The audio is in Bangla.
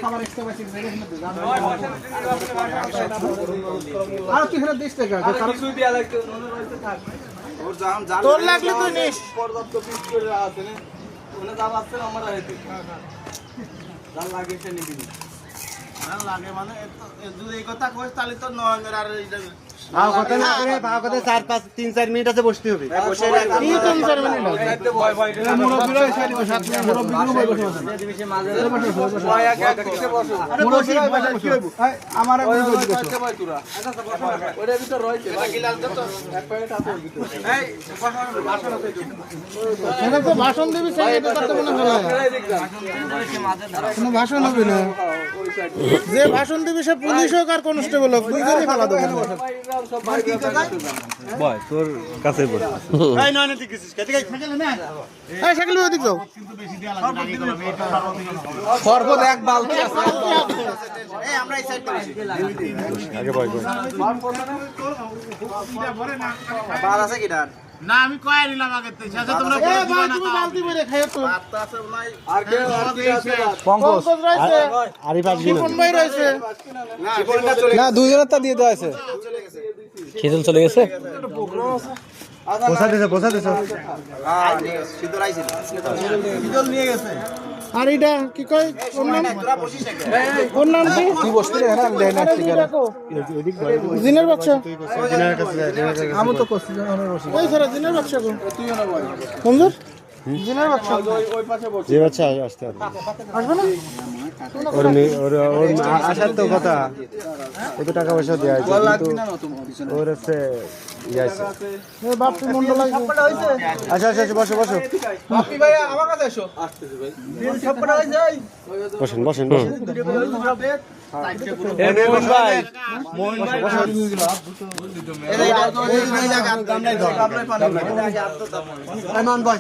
খাবার এক্সট্রা পাইছি আর তুই এখানে 20 টাকা কারণ তুই দিয়া লাগতো থাক ওর দাম জান তোর লাগলে তুই নিস পর্যাপ্ত পিস করে আছে না ওনা দাম আছে আমার আইতে দাম লাগে সে নিবি না লাগে মানে যদি এই কথা কইস তাহলে তো নয় আর ভাও কথা না করে ভাও কথা 3-4 মিনিট আছে বসতে হবে বসে কি 3-4 মিনিট আছে ভয় ভয় মুরব্বিরা এসে 7 মিনিট মুরব্বিগুলো বই বসে আছে দিবিসে মাঝে ভয় একা কিসে বসো আরে বসে কি হইব আমার বই বসে বসে ভাই তোরা আচ্ছা বসো ওরে ভিতর রইছে বাকি লাল তো এক প্যাকেট আছে ওর ভিতর এই ভাষণ আছে এটা তো ভাষণ দিবি সেই এটা করতে মনে হয় কোনো ভাষণ হবে না যে ভাষণ দিবি সে পুলিশ হোক আর কনস্টেবল হোক দুইজনই ফেলা দেবে বয় তোর কাছে বল এই নয় না ঠিক আছে কেটে সাইকেল না এই সাইকেল ওদিক যাও কিন্তু বেশি দেয়া লাগে সর্বদ এক বালতি আছে এই আমরা এই সাইড করেছি আগে বয় কর বাল আছে কি ডান না আমি কয় নিলাম আগে থেকে আচ্ছা তোমরা এই ভাই তুমি বালতি ভরে খাইও তো ভাতটা আছে নাই আর কে আছে পঙ্কজ রয়েছে আরি পাঁচ দিন কোন ভাই রয়েছে না দুইজনেরটা দিয়ে দেওয়া আছে খিদল চলে গেছে পোছা দিছে হ্যাঁ সিদ্ধ রাইছিল সিদ্ধ নিয়ে গেছে আর এটা কি কয় ওর নাম ওর নাম কি তুই বসতে রে না আমি দেই না এদিক জিনের বাচ্চা জিনার কাছে আমি তো কষ্ট আমার বসে ওই স্যার জিনের বাচ্চা তুইও না বল সুন্দর জিনের বাচ্চা ওই পাশে বসে যে বাচ্চা আসতে আসবে না ওর আসার তো কথা কত টাকা পয়সা দেয়া আছে কিন্তু ওর আছে ইয়াছে এ বাপি মন্ডল আছে আচ্ছা আচ্ছা বসো বসো বাপি ভাই আমার কাছে এসো আসতেছি ভাই বিল সবটা হই যাই বসেন বসেন মোহন ভাই মোহন ভাই